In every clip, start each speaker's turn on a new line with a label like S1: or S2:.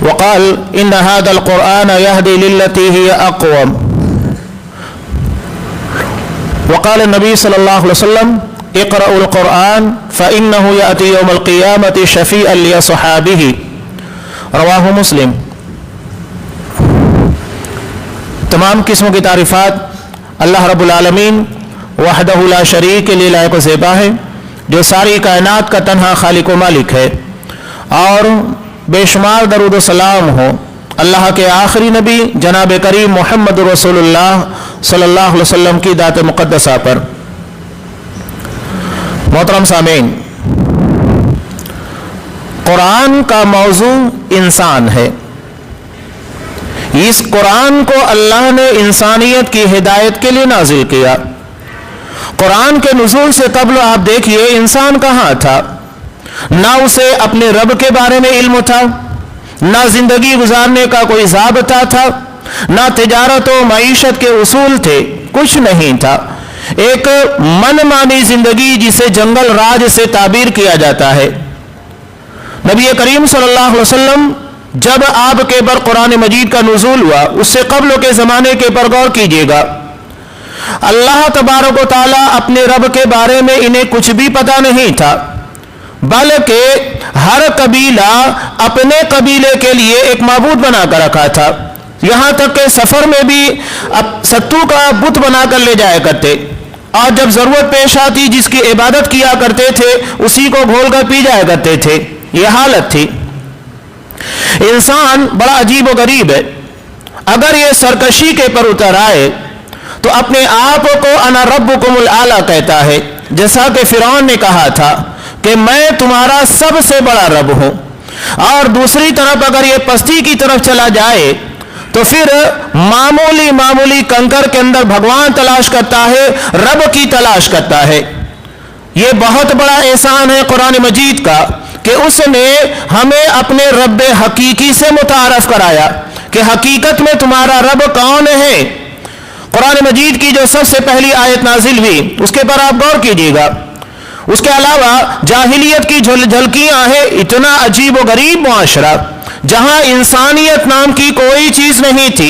S1: وقال إن هذا القرآن يهدي للتي هي أقوم. وقال النبي صلى الله عليه وسلم اقرأوا القرآن فإنه يأتي يوم القيامة شفيعا لأصحابه. رواہ مسلم. تمام قسموں کی تعریفات اللہ رب العالمین وحدہ لا شریک کے لیے لائق و زیبا ہے، جو ساری کائنات کا تنہا خالق و مالک ہے، اور بے شمار درود و سلام ہو اللہ کے آخری نبی جناب کریم محمد رسول اللہ صلی اللہ علیہ وسلم کی ذات مقدسہ پر. محترم سامعین، قرآن کا موضوع انسان ہے. اس قرآن کو اللہ نے انسانیت کی ہدایت کے لیے نازل کیا. قرآن کے نزول سے قبل آپ دیکھیے انسان کہاں تھا؟ نہ اسے اپنے رب کے بارے میں علم تھا، نہ زندگی گزارنے کا کوئی ضابطہ تھا، نہ تجارت و معیشت کے اصول تھے، کچھ نہیں تھا. ایک من مانی زندگی جسے جنگل راج سے تعبیر کیا جاتا ہے. نبی کریم صلی اللہ علیہ وسلم جب آپ کے پر قرآن مجید کا نزول ہوا، اس سے قبل کے زمانے کے پر غور کیجیے گا. اللہ تبارک و تعالیٰ اپنے رب کے بارے میں انہیں کچھ بھی پتہ نہیں تھا، بلکہ ہر قبیلہ اپنے قبیلے کے لیے ایک معبود بنا کر رکھا تھا. یہاں تک کہ سفر میں بھی ستو کا بت بنا کر لے جایا کرتے، اور جب ضرورت پیش آتی جس کی عبادت کیا کرتے تھے اسی کو گھول کر پی جایا کرتے تھے. یہ حالت تھی. انسان بڑا عجیب و غریب ہے. اگر یہ سرکشی کے پر اتر آئے تو اپنے آپ کو انا ربکم الاعلی کہتا ہے، جیسا کہ فرعون نے کہا تھا کہ میں تمہارا سب سے بڑا رب ہوں. اور دوسری طرف اگر یہ پستی کی طرف چلا جائے تو پھر معمولی کنکر کے اندر بھگوان تلاش کرتا ہے، رب کی تلاش کرتا ہے. یہ بہت بڑا احسان ہے قرآن مجید کا کہ اس نے ہمیں اپنے رب حقیقی سے متعارف کرایا کہ حقیقت میں تمہارا رب کون ہے. قرآن مجید کی جو سب سے پہلی آیت نازل ہوئی اس کے پر آپ غور کیجیے گا. اس کے علاوہ جاہلیت کی جھلکیاں ہیں. اتنا عجیب و غریب معاشرہ جہاں انسانیت نام کی کوئی چیز نہیں تھی.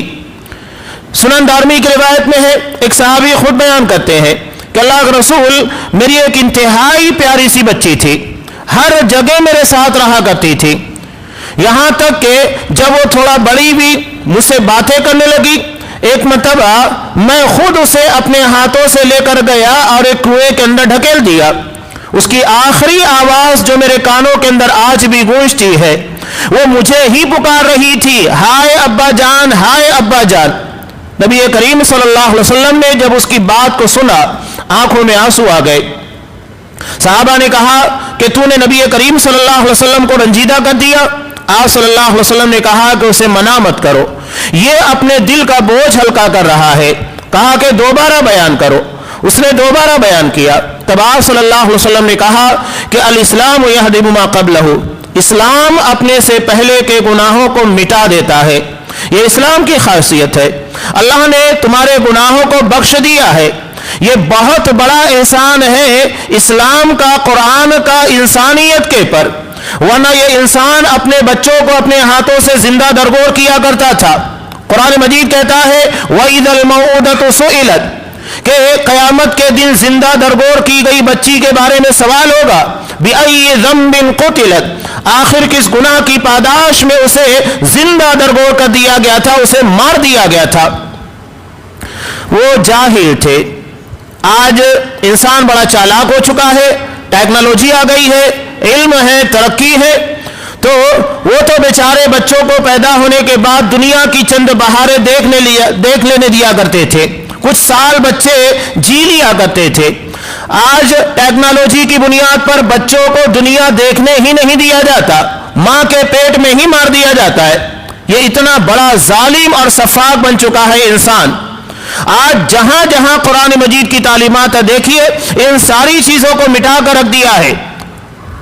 S1: سنن دارمی کی روایت میں ہے، ایک صحابی خود بیان کرتے ہیں کہ اللہ کے رسول میری ایک انتہائی پیاری سی بچی تھی، ہر جگہ میرے ساتھ رہا کرتی تھی، یہاں تک کہ جب وہ تھوڑا بڑی ہوئی مجھ سے باتیں کرنے لگی. ایک مرتبہ میں خود اسے اپنے ہاتھوں سے لے کر گیا اور ایک کنویں کے اندر ڈھکیل دیا. اس کی آخری آواز جو میرے کانوں کے اندر آج بھی گونجتی ہے وہ مجھے ہی پکار رہی تھی، ہائے ابا جان، ہائے ابا جان. نبی کریم صلی اللہ علیہ وسلم نے جب اس کی بات کو سنا آنکھوں میں آنسو آ گئے. صحابہ نے کہا کہ تو نے نبی کریم صلی اللہ علیہ وسلم کو رنجیدہ کر دیا. آپ صلی اللہ علیہ وسلم نے کہا کہ اسے منع مت کرو، یہ اپنے دل کا بوجھ ہلکا کر رہا ہے. کہا کہ دوبارہ بیان کرو. اس نے دوبارہ بیان کیا. تب آپ صلی اللہ علیہ وسلم نے کہا کہ الاسلام یہدم ما قبلہ، اسلام اپنے سے پہلے کے گناہوں کو مٹا دیتا ہے. یہ اسلام کی خاصیت ہے. اللہ نے تمہارے گناہوں کو بخش دیا ہے. یہ بہت بڑا احسان ہے اسلام کا، قرآن کا انسانیت کے پر. ورنہ یہ انسان اپنے بچوں کو اپنے ہاتھوں سے زندہ درگور کیا کرتا تھا. قرآن مجید کہتا ہے وَإِذَا الْمَوْءُودَةُ سُئِلَتْ کہ قیامت کے دن زندہ درگور کی گئی بچی کے بارے میں سوال ہوگا بِأَيِّ ذَنبٍ قُتِلَتْ، آخر کس گناہ کی پاداش میں اسے زندہ درگور کر دیا گیا تھا، اسے مار دیا گیا تھا. وہ جاہل تھے. آج انسان بڑا چالاک ہو چکا ہے، ٹیکنالوجی آ گئی ہے، علم ہے، ترقی ہے، تو وہ تو بیچارے بچوں کو پیدا ہونے کے بعد دنیا کی چند بہاریں دیکھ لینے دیا کرتے تھے. کچھ سال بچے جی لیا کرتے تھے. آج ٹیکنالوجی کی بنیاد پر بچوں کو دنیا دیکھنے ہی نہیں دیا جاتا، ماں کے پیٹ میں ہی مار دیا جاتا ہے. یہ اتنا بڑا ظالم اور سفاک بن چکا ہے انسان. آج جہاں جہاں قرآن مجید کی تعلیمات دیکھیے ان ساری چیزوں کو مٹا کر رکھ دیا ہے.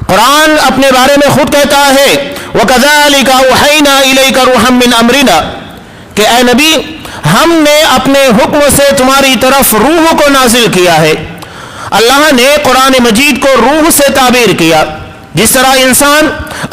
S1: قرآن اپنے بارے میں خود کہتا ہے وَكَذَلِكَ أَوْحَيْنَا إِلَيْكَ رُوحًا مِّنْ أَمْرِنَا کہ اے نبی ہم نے اپنے حکم سے تمہاری طرف روح کو نازل کیا ہے. اللہ نے قرآن مجید کو روح سے تعبیر کیا. جس طرح انسان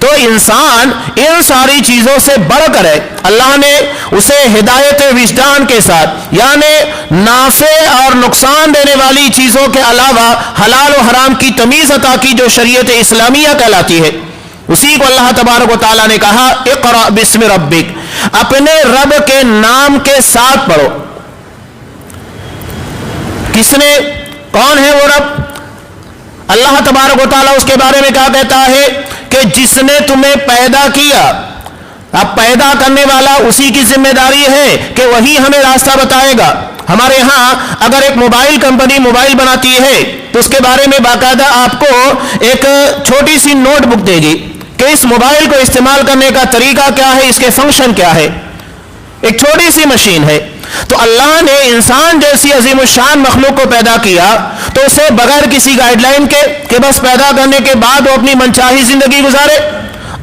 S1: تو انسان ان ساری چیزوں سے بڑھ کر ہے، اللہ نے اسے ہدایت وجدان کے ساتھ، یعنی نافع اور نقصان دینے والی چیزوں کے علاوہ حلال و حرام کی تمیز عطا کی، جو شریعت اسلامیہ کہلاتی ہے۔ اسی کو اللہ تبارک و تعالیٰ نے کہا اقرأ بسم ربک، اپنے رب کے نام کے ساتھ پڑھو۔ کس نے، کون ہے وہ رب؟ اللہ تبارک و تعالیٰ اس کے بارے میں کیا کہتا ہے کہ جس نے تمہیں پیدا کیا۔ اب پیدا کرنے والا اسی کی ذمہ داری ہے کہ وہی ہمیں راستہ بتائے گا۔ ہمارے ہاں اگر ایک موبائل کمپنی موبائل بناتی ہے تو اس کے بارے میں باقاعدہ آپ کو ایک چھوٹی سی نوٹ بک دے گی کہ اس موبائل کو استعمال کرنے کا طریقہ کیا ہے، اس کے فنکشن کیا ہے۔ ایک چھوٹی سی مشین ہے۔ تو اللہ نے انسان جیسی عظیم الشان مخلوق کو پیدا کیا تو اسے بغیر کسی گائیڈ لائن کے کہ بس پیدا کرنے کے بعد وہ اپنی منچاہی زندگی گزارے،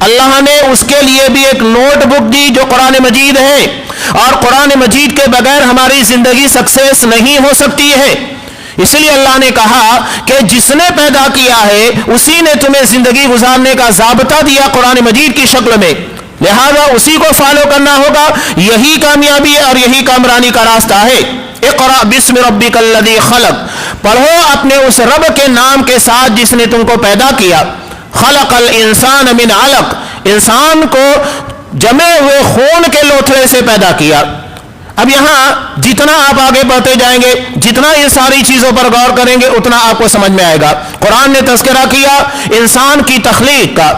S1: اللہ نے اس کے لیے بھی ایک نوٹ بک دی جو قرآن مجید ہے، اور قرآن مجید کے بغیر ہماری زندگی سکسیس نہیں ہو سکتی ہے۔ اس لیے اللہ نے کہا کہ جس نے پیدا کیا ہے اسی نے تمہیں زندگی گزارنے کا ضابطہ دیا قرآن مجید کی شکل میں، لہذا اسی کو فالو کرنا ہوگا۔ یہی کامیابی اور یہی کامرانی کا راستہ ہے۔ اقرأ بسم ربک الذی خلق، پڑھو اپنے اس رب کے نام کے ساتھ جس نے تم کو پیدا کیا۔ خلق الانسان من علق، انسان کو جمے ہوئے خون کے لوتھڑے سے پیدا کیا۔ اب یہاں جتنا آپ آگے بڑھتے جائیں گے، جتنا ان ساری چیزوں پر غور کریں گے، اتنا آپ کو سمجھ میں آئے گا۔ قرآن نے تذکرہ کیا انسان کی تخلیق کا،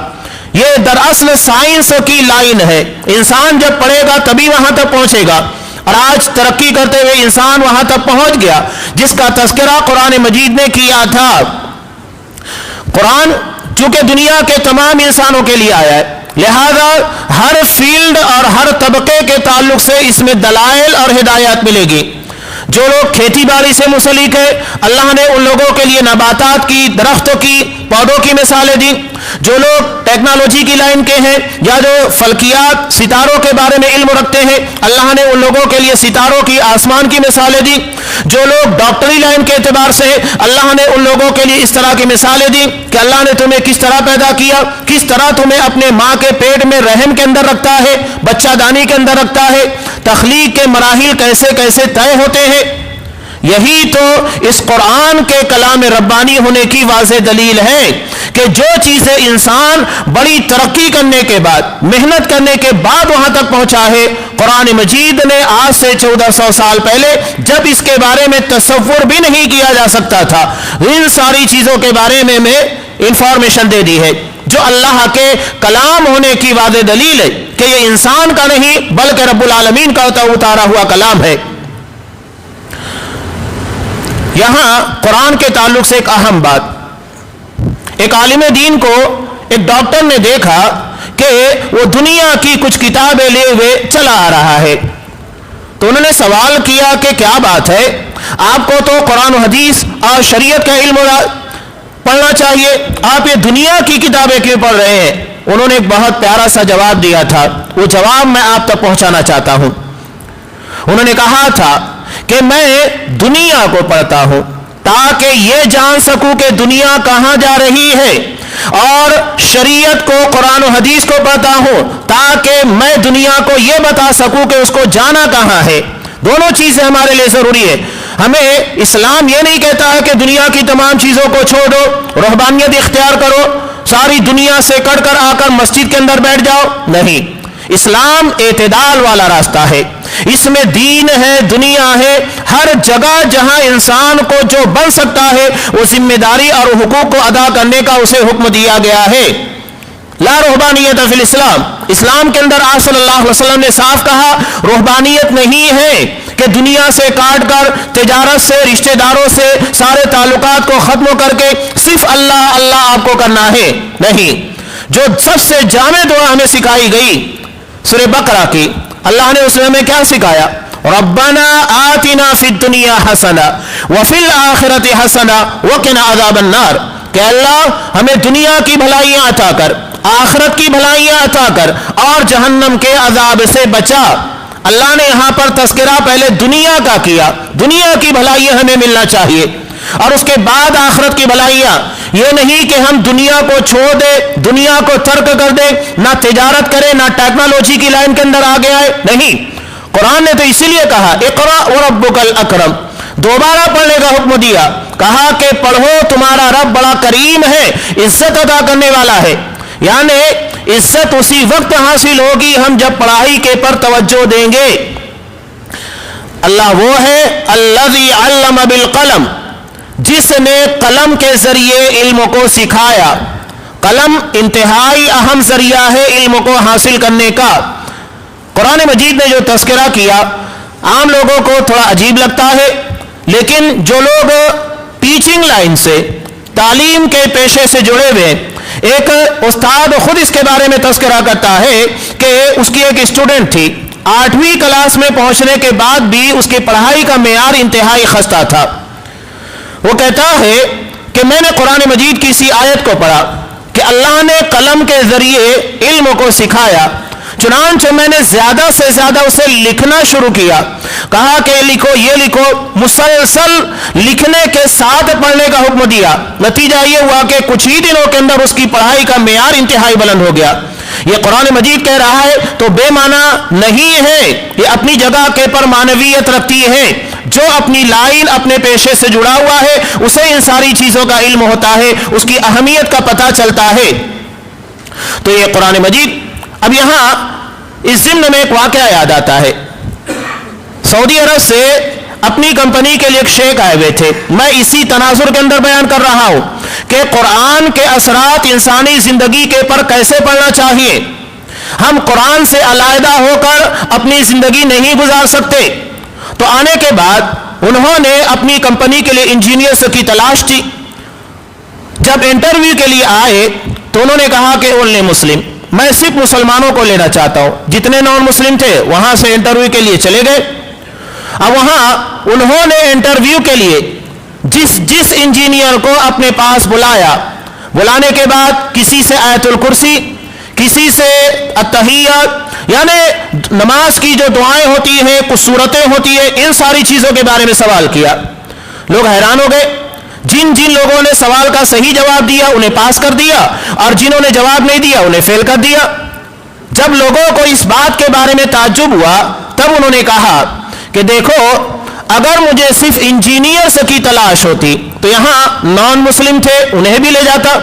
S1: یہ دراصل سائنس کی لائن ہے۔ انسان جب پڑھے گا تبھی وہاں تک پہنچے گا، اور آج ترقی کرتے ہوئے انسان وہاں تک پہنچ گیا جس کا تذکرہ قرآن مجید نے کیا تھا۔ قرآن چونکہ دنیا کے تمام انسانوں کے لیے آیا ہے، لہذا ہر فیلڈ اور ہر طبقے کے تعلق سے اس میں دلائل اور ہدایات ملے گی۔ جو لوگ کھیتی باڑی سے منسلک ہے، اللہ نے ان لوگوں کے لیے نباتات کی، درختوں کی، پودوں کی مثالیں دی۔ جو لوگ ٹیکنالوجی کی لائن کے ہیں یا جو فلکیات ستاروں کے بارے میں علم رکھتے ہیں، اللہ نے ان لوگوں کے لیے ستاروں کی، آسمان کی مثالیں دی۔ جو لوگ ڈاکٹری لائن کے اعتبار سے ہیں، اللہ نے ان لوگوں کے لیے اس طرح کی مثالیں دی کہ اللہ نے تمہیں کس طرح پیدا کیا، کس طرح تمہیں اپنے ماں کے پیٹ میں رحم کے اندر رکھتا ہے، بچہ دانی کے اندر رکھتا ہے، تخلیق کے مراحل کیسے کیسے طے ہوتے ہیں۔ یہی تو اس قرآن کے کلام ربانی ہونے کی واضح دلیل ہے کہ جو چیزیں انسان بڑی ترقی کرنے کے بعد، محنت کرنے کے بعد وہاں تک پہنچا ہے، قرآن مجید نے آج سے 1400 سال پہلے جب اس کے بارے میں تصور بھی نہیں کیا جا سکتا تھا، ان ساری چیزوں کے بارے میں انفارمیشن دے دی ہے، جو اللہ کے کلام ہونے کی واضح دلیل ہے کہ یہ انسان کا نہیں بلکہ رب العالمین کا اتارا ہوا کلام ہے۔ یہاں قرآن کے تعلق سے ایک اہم بات، ایک عالم دین کو ایک ڈاکٹر نے دیکھا کہ وہ دنیا کی کچھ کتابیں لے ہوئے چلا آ رہا ہے، تو انہوں نے سوال کیا کہ کیا بات ہے، آپ کو تو قرآن و حدیث اور شریعت کا علم پڑھنا چاہیے، آپ یہ دنیا کی کتابیں کیوں پڑھ رہے ہیں؟ انہوں نے ایک بہت پیارا سا جواب دیا تھا، وہ جواب میں آپ تک پہنچانا چاہتا ہوں۔ انہوں نے کہا تھا کہ میں دنیا کو پڑھتا ہوں تاکہ یہ جان سکوں کہ دنیا کہاں جا رہی ہے، اور شریعت کو، قرآن و حدیث کو پڑھتا ہوں تاکہ میں دنیا کو یہ بتا سکوں کہ اس کو جانا کہاں ہے۔ دونوں چیزیں ہمارے لیے ضروری ہے۔ ہمیں اسلام یہ نہیں کہتا ہے کہ دنیا کی تمام چیزوں کو چھوڑ دو، روحانیت اختیار کرو، ساری دنیا سے کٹ کر آ کر مسجد کے اندر بیٹھ جاؤ، نہیں۔ اسلام اعتدال والا راستہ ہے، اس میں دین ہے، دنیا ہے، ہر جگہ جہاں انسان کو جو بن سکتا ہے وہ ذمہ داری اور حقوق کو ادا کرنے کا اسے حکم دیا گیا ہے۔ لا رہبانیت فی الاسلام، اسلام کے اندر آپ صلی اللہ علیہ وسلم نے صاف کہا رہبانیت نہیں ہے کہ دنیا سے کاٹ کر، تجارت سے، رشتہ داروں سے سارے تعلقات کو ختم کر کے صرف اللہ اللہ آپ کو کرنا ہے، نہیں۔ جو سب سے جامع دعا ہمیں سکھائی گئی سورہ بقرہ کی، اللہ نے اس میں ہمیں کیا سکھایا؟ ربنا آتنا فی الدنیا حسنہ وفی الآخرۃ حسنہ وقنا عذاب النار، کہ اللہ ہمیں دنیا کی بھلائیاں عطا کر، آخرت کی بھلائیاں عطا کر، اور جہنم کے عذاب سے بچا۔ اللہ نے یہاں پر تذکرہ پہلے دنیا کا کیا، دنیا کی بھلائیاں ہمیں ملنا چاہیے۔ اور اس کے بعد آخرت کی بھلائیاں. یہ نہیں کہ ہم دنیا کو چھوڑ دیں, دنیا کو ترک کر دیں, نہ تجارت کریں, نہ ٹیکنالوجی کی لائن کے اندر آگے آئے. نہیں, قرآن نے تو اسی لیے کہا اقرأ وربک الاکرم, دوبارہ پڑھنے کا حکم دیا, کہا کہ پڑھو, تمہارا رب بڑا کریم ہے, عزت ادا کرنے والا ہے. یعنی عزت اسی وقت حاصل ہوگی ہم جب پڑھائی کے پر توجہ دیں گے. اللہ وہ ہے الذی علم بالقلم, جس نے قلم کے ذریعے علم کو سکھایا. قلم انتہائی اہم ذریعہ ہے علم کو حاصل کرنے کا. قرآن مجید نے جو تذکرہ کیا عام لوگوں کو تھوڑا عجیب لگتا ہے, لیکن جو لوگ ٹیچنگ لائن سے, تعلیم کے پیشے سے جڑے ہوئے, ایک استاد خود اس کے بارے میں تذکرہ کرتا ہے کہ اس کی ایک اسٹوڈنٹ تھی, 8ویں کلاس میں پہنچنے کے بعد بھی اس کی پڑھائی کا معیار انتہائی خستہ تھا. وہ کہتا ہے کہ میں نے قرآن مجید کی اسی آیت کو پڑھا کہ اللہ نے قلم کے ذریعے علم کو سکھایا, چنانچہ میں نے زیادہ سے زیادہ اسے لکھنا شروع کیا. کہا کہ لکھو, یہ لکھو, مسلسل لکھنے کے ساتھ پڑھنے کا حکم دیا. نتیجہ یہ ہوا کہ کچھ ہی دنوں کے اندر اس کی پڑھائی کا معیار انتہائی بلند ہو گیا. یہ قرآن مجید کہہ رہا ہے تو بے معنی نہیں ہے, یہ اپنی جگہ کے پر معنویت رکھتی ہے. جو اپنی لائن اپنے پیشے سے جڑا ہوا ہے اسے ان ساری چیزوں کا علم ہوتا ہے, اس کی اہمیت کا پتہ چلتا ہے. تو یہ قرآن مجید. اب یہاں اس ضمن میں ایک واقعہ یاد آتا ہے. سعودی عرب سے اپنی کمپنی کے لیے ایک شیخ آئے ہوئے تھے. میں اسی تناظر کے اندر بیان کر رہا ہوں کہ قرآن کے اثرات انسانی زندگی کے پر کیسے پڑھنا چاہیے. ہم قرآن سے علیحدہ ہو کر اپنی زندگی نہیں گزار سکتے. تو آنے کے بعد انہوں نے اپنی کمپنی کے لیے انجینئرز کی تلاش کی. جب انٹرویو کے لیے آئے تو انہوں نے کہا کہ اونلی مسلم, میں صرف مسلمانوں کو لینا چاہتا ہوں. جتنے نان مسلم تھے وہاں سے انٹرویو کے لیے چلے گئے. اب وہاں انہوں نے انٹرویو کے لیے جس انجینئر کو اپنے پاس بلایا, بلانے کے بعد کسی سے آیت الکرسی, کسی سے التحیات, یعنی نماز کی جو دعائیں ہوتی ہیں, کچھ صورتیں ہوتی ہیں, ان ساری چیزوں کے بارے میں سوال کیا. لوگ حیران ہو گئے. جن لوگوں نے سوال کا صحیح جواب دیا انہیں پاس کر دیا, اور جنہوں نے جواب نہیں دیا انہیں فیل کر دیا. جب لوگوں کو اس بات کے بارے میں تعجب ہوا تب انہوں نے کہا کہ دیکھو, اگر مجھے صرف انجینئرز کی تلاش ہوتی تو یہاں نان مسلم تھے انہیں بھی لے جاتا,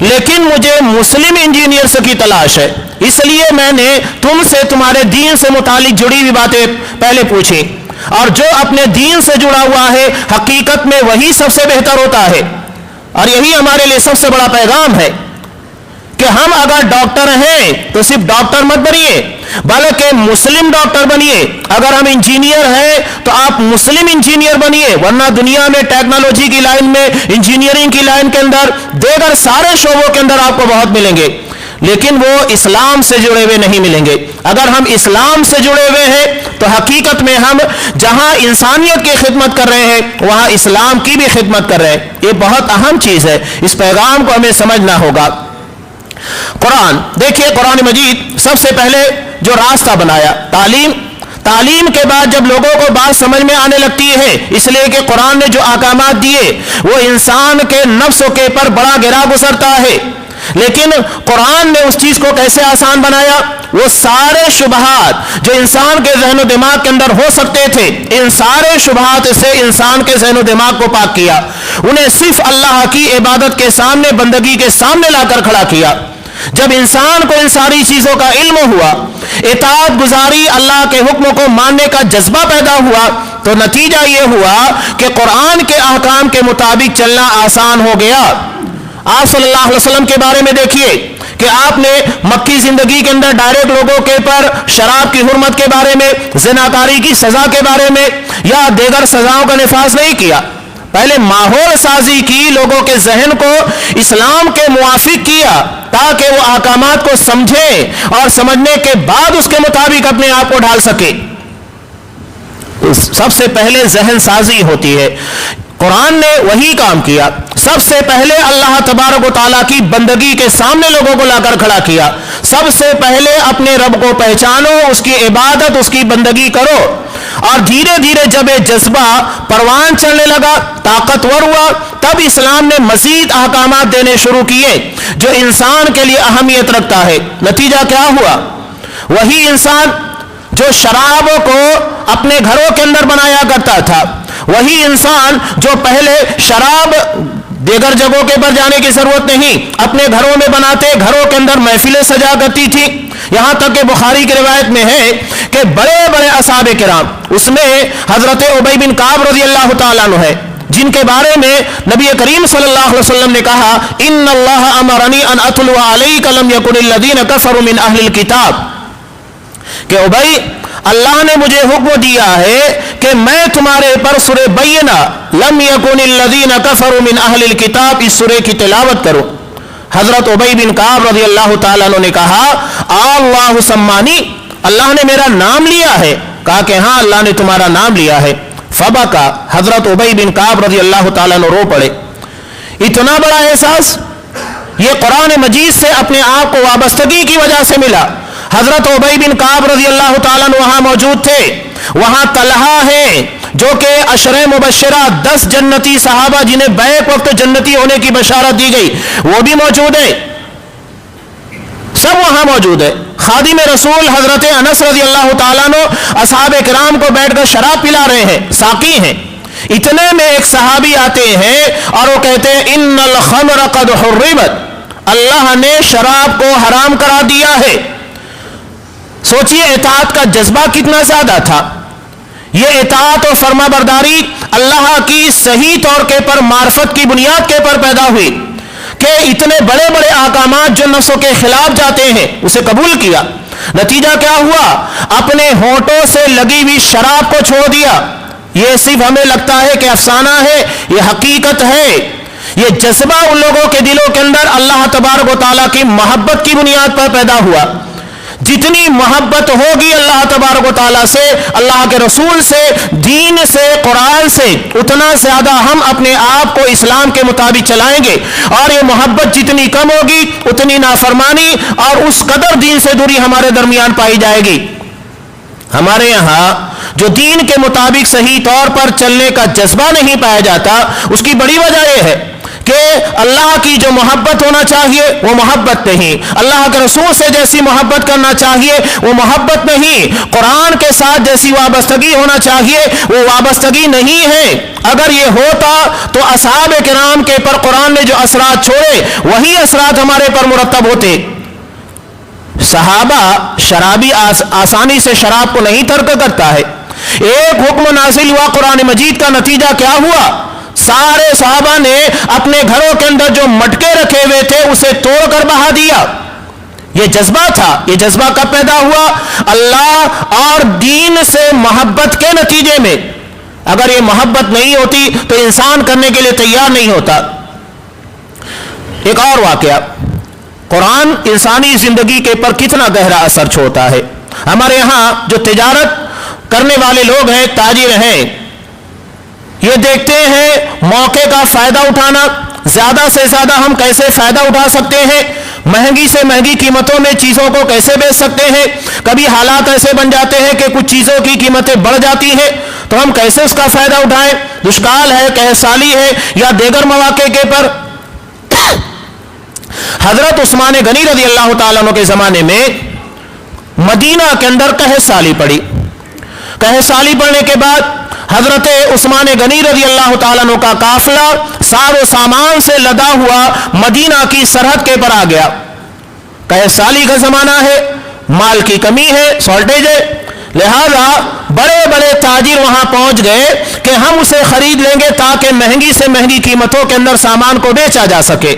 S1: لیکن مجھے مسلم انجینئرز کی تلاش ہے, اس لیے میں نے تم سے تمہارے دین سے متعلق جڑی ہوئی باتیں پہلے پوچھی. اور جو اپنے دین سے جڑا ہوا ہے حقیقت میں وہی سب سے بہتر ہوتا ہے. اور یہی ہمارے لیے سب سے بڑا پیغام ہے کہ ہم اگر ڈاکٹر ہیں تو صرف ڈاکٹر مت بنیے, بلکہ مسلم ڈاکٹر بنیے. اگر ہم انجینئر ہیں تو آپ مسلم انجینئر بنیے, ورنہ دنیا میں ٹیکنالوجی کی لائن میں, انجینئرنگ کی لائن کے اندر, دیگر سارے شعبوں کے اندر آپ کو بہت ملیں گے, لیکن وہ اسلام سے جڑے ہوئے نہیں ملیں گے. اگر ہم اسلام سے جڑے ہوئے ہیں تو حقیقت میں ہم جہاں انسانیت کی خدمت کر رہے ہیں وہاں اسلام کی بھی خدمت کر رہے ہیں. یہ بہت اہم چیز ہے, اس پیغام کو ہمیں سمجھنا ہوگا. قرآن دیکھیے, قرآن مجید سب سے پہلے جو راستہ بنایا تعلیم کے بعد جب لوگوں کو بات سمجھ میں آنے لگتی ہے, اس لیے کہ قرآن نے جو احکامات دیے وہ انسان کے نفس کے پر بڑا گرا گزرتا ہے, لیکن قرآن نے اس چیز کو کیسے آسان بنایا. وہ سارے شبہات جو انسان کے ذہن و دماغ کے اندر ہو سکتے تھے, ان سارے شبہات سے انسان کے ذہن و دماغ کو پاک کیا, انہیں صرف اللہ کی عبادت کے سامنے, بندگی کے سامنے لا کر کھڑا کیا. جب انسان کو ان ساری چیزوں کا علم ہوا, اطاعت گزاری, اللہ کے حکم کو ماننے کا جذبہ پیدا ہوا, تو نتیجہ یہ ہوا کہ قرآن کے احکام کے مطابق چلنا آسان ہو گیا. آپ صلی اللہ علیہ وسلم کے بارے میں دیکھیے کہ آپ نے مکی زندگی کے اندر ڈائریکٹ لوگوں کے پر شراب کی حرمت کے بارے میں, زناکاری کی سزا کے بارے میں یا دیگر سزاؤں کا نفاذ نہیں کیا. پہلے ماحول سازی کی, لوگوں کے ذہن کو اسلام کے موافق کیا تاکہ وہ احکامات کو سمجھے اور سمجھنے کے بعد اس کے مطابق اپنے آپ کو ڈھال سکے. سب سے پہلے ذہن سازی ہوتی ہے. قرآن نے وہی کام کیا. سب سے پہلے اللہ تبارک و تعالیٰ کی بندگی کے سامنے لوگوں کو لا کر کھڑا کیا. سب سے پہلے اپنے رب کو پہچانو, اس کی عبادت, اس کی بندگی کرو. اور دھیرے دھیرے جب یہ جذبہ پروان چلنے لگا، طاقتور ہوا، تب اسلام نے مزید احکامات دینے شروع کیے جو انسان کے لیے اہمیت رکھتا ہے۔ نتیجہ کیا ہوا؟ وہی انسان جو شرابوں کو اپنے گھروں کے اندر بنایا کرتا تھا، وہی انسان جو پہلے شراب دیگر جگہوں کے پر جانے کی ضرورت نہیں، اپنے گھروں میں بناتے، گھروں کے اندر محفلیں سجا کرتی تھی، یہاں تک کہ بخاری کی روایت میں ہے کہ بڑے بڑے اصحاب کرام، اس میں حضرت ابی بن کعب رضی اللہ تعالیٰ عنہ ہے، جن کے بارے میں نبی کریم صلی اللہ علیہ وسلم نے کہا ان اللہ امرنی ان اتلو علیک لم یکن الذین کفروا من اہل الکتاب، کہ ابی اللہ نے مجھے حکم دیا ہے کہ میں تمہارے پر سورہ بینہ لم یکن الذین کفروا من اہل الکتاب اس سورہ کی تلاوت کروں۔ حضرت ابی بن کعب رضی اللہ تعالیٰ عنہ نے کہا اللہ سمانی، اللہ نے میرا نام لیا ہے؟ کہا کہ ہاں اللہ نے تمہارا نام لیا ہے۔ فبکا، حضرت ابی بن کعب رضی اللہ تعالیٰ عنہ رو پڑے۔ اتنا بڑا احساس یہ قرآن مجید سے اپنے آپ کو وابستگی کی وجہ سے ملا۔ حضرت ابی بن کعب رضی اللہ تعالیٰ عنہ وہاں موجود تھے، وہاں طلحہ ہے جو کہ عشرہ مبشرہ 10 جنتی صحابہ جنہیں بیک وقت جنتی ہونے کی بشارت دی گئی وہ بھی موجود ہے، سب وہاں موجود ہے۔ خادم رسول حضرت انس رضی اللہ تعالیٰ عنہ اصحاب کرام کو بیٹھ کر شراب پلا رہے ہیں، ساقی ہیں۔ اتنے میں ایک صحابی آتے ہیں اور وہ کہتے ہیں ان الخمر قد حرمت، اللہ نے شراب کو حرام کرا دیا ہے۔ سوچئے اطاعت کا جذبہ کتنا زیادہ تھا۔ یہ اطاعت و فرما برداری اللہ کی صحیح طور کے پر معرفت کی بنیاد کے پر پیدا ہوئی کہ اتنے بڑے بڑے احکامات جو نفسوں کے خلاف جاتے ہیں اسے قبول کیا۔ نتیجہ کیا ہوا؟ اپنے ہونٹوں سے لگی ہوئی شراب کو چھوڑ دیا۔ یہ صرف ہمیں لگتا ہے کہ افسانہ ہے، یہ حقیقت ہے۔ یہ جذبہ ان لوگوں کے دلوں کے اندر اللہ تبارک و تعالیٰ کی محبت کی بنیاد پر پیدا ہوا۔ جتنی محبت ہوگی اللہ تبارک و تعالیٰ سے، اللہ کے رسول سے، دین سے، قرآن سے، اتنا زیادہ ہم اپنے آپ کو اسلام کے مطابق چلائیں گے، اور یہ محبت جتنی کم ہوگی اتنی نافرمانی اور اس قدر دین سے دوری ہمارے درمیان پائی جائے گی۔ ہمارے یہاں جو دین کے مطابق صحیح طور پر چلنے کا جذبہ نہیں پایا جاتا، اس کی بڑی وجہ یہ ہے کہ اللہ کی جو محبت ہونا چاہیے وہ محبت نہیں، اللہ کے رسول سے جیسی محبت کرنا چاہیے وہ محبت نہیں، قرآن کے ساتھ جیسی وابستگی ہونا چاہیے وہ وابستگی نہیں ہے۔ اگر یہ ہوتا تو اصحاب کرام کے پر قرآن نے جو اثرات چھوڑے وہی اثرات ہمارے پر مرتب ہوتے۔ صحابہ شرابی آسانی سے شراب کو نہیں ترک کرتا ہے۔ ایک حکم نازل ہوا قرآن مجید کا، نتیجہ کیا ہوا؟ سارے صحابہ نے اپنے گھروں کے اندر جو مٹکے رکھے ہوئے تھے اسے توڑ کر بہا دیا۔ یہ جذبہ تھا۔ یہ جذبہ کب پیدا ہوا؟ اللہ اور دین سے محبت کے نتیجے میں۔ اگر یہ محبت نہیں ہوتی تو انسان کرنے کے لیے تیار نہیں ہوتا۔ ایک اور واقعہ، قرآن انسانی زندگی کے پر کتنا گہرا اثر چھوڑتا ہے۔ ہمارے یہاں جو تجارت کرنے والے لوگ ہیں، تاجر ہیں، یہ دیکھتے ہیں موقع کا فائدہ اٹھانا، زیادہ سے زیادہ ہم کیسے فائدہ اٹھا سکتے ہیں، مہنگی سے مہنگی قیمتوں میں چیزوں کو کیسے بیچ سکتے ہیں۔ کبھی حالات ایسے بن جاتے ہیں کہ کچھ چیزوں کی قیمتیں بڑھ جاتی ہیں تو ہم کیسے اس کا فائدہ اٹھائیں، دشکال ہے، قحط سالی ہے یا دیگر مواقع کے پر۔ حضرت عثمان غنی رضی اللہ تعالیٰ عنہ کے زمانے میں مدینہ کے اندر قحط سالی پڑی۔ قحط سالی پڑنے کے بعد حضرت عثمان غنی رضی اللہ تعالیٰ عنہ کا قافلہ ساز و سامان سے لدا ہوا مدینہ کی سرحد کے پر آ گیا۔ قحط سالی کا زمانہ ہے، مال کی کمی ہے، شارٹیج ہے، لہذا بڑے بڑے تاجر وہاں پہنچ گئے کہ ہم اسے خرید لیں گے تاکہ مہنگی سے مہنگی قیمتوں کے اندر سامان کو بیچا جا سکے،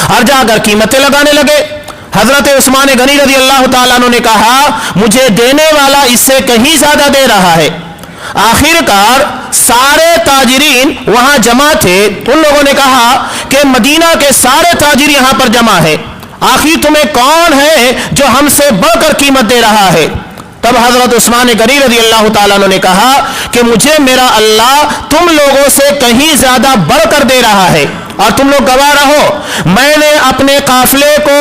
S1: اور جا کر قیمتیں لگانے لگے۔ حضرت عثمان غنی رضی اللہ تعالیٰ عنہ نے کہا مجھے دینے والا اس سے کہیں زیادہ دے رہا ہے۔ آخر کار سارے تاجرین وہاں جمع تھے، ان لوگوں نے کہا کہ مدینہ کے سارے تاجر یہاں پر جمع ہیں، آخر تمہیں کون ہے جو ہم سے بڑھ کر قیمت دے رہا ہے؟ تب حضرت عثمان غنی رضی اللہ تعالیٰ عنہ نے کہا کہ مجھے میرا اللہ تم لوگوں سے کہیں زیادہ بڑھ کر دے رہا ہے، اور تم لوگ گواہ رہو، میں نے اپنے قافلے کو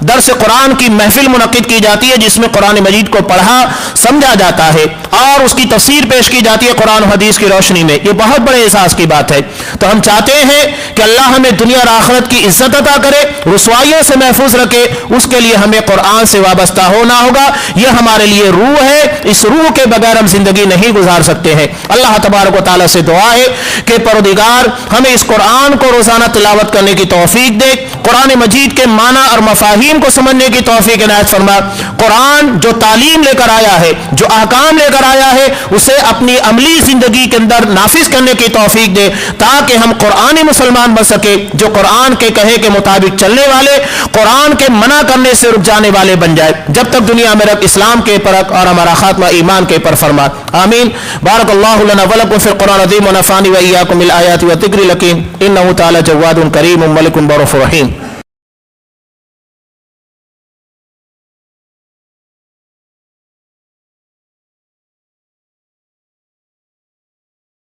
S1: درس قرآن کی محفل منعقد کی جاتی ہے جس میں قرآن مجید کو پڑھا سمجھا جاتا ہے اور اس کی تفسیر پیش کی جاتی ہے قرآن و حدیث کی روشنی میں. یہ بہت بڑے احساس کی بات ہے. تو ہم چاہتے ہیں کہ اللہ ہمیں دنیا اور آخرت کی عزت عطا کرے, رسوائیوں سے محفوظ رکھے. اس کے لیے ہمیں قرآن سے وابستہ ہونا ہوگا. یہ ہمارے لیے روح ہے, اس روح کے بغیر ہم زندگی نہیں گزار سکتے ہیں. اللہ تبارک و تعالیٰ سے دعا ہے کہ پروردگار ہمیں اس قرآن کو روزانہ تلاوت کرنے کی توفیق دے, قرآن مجید کے معنی اور مفاہیم کو سمجھنے کی توفیق عنایت فرما. قرآن جو تعلیم لے کر آیا ہے, جو احکام لے کر آیا ہے, اسے اپنی عملی زندگی کے اندر نافذ کرنے کی توفیق دے تاکہ ہم قرآنی مسلمان بن سکے, جو قرآن کے کہے کے مطابق چلنے والے, قرآن کے منع کرنے سے رک جانے والے بن جائے. جب تک دنیا میں رکھ اسلام کے پرک اور ہمارا خاتمہ ایمان کے پر فرما. آمین. بارک اللہ لنا ولکم فی القرآن العظیم ونفعني وإياكم بالآیات والذکر الحکیم. انہ تعالی جواد کریم ملک بر رحیم.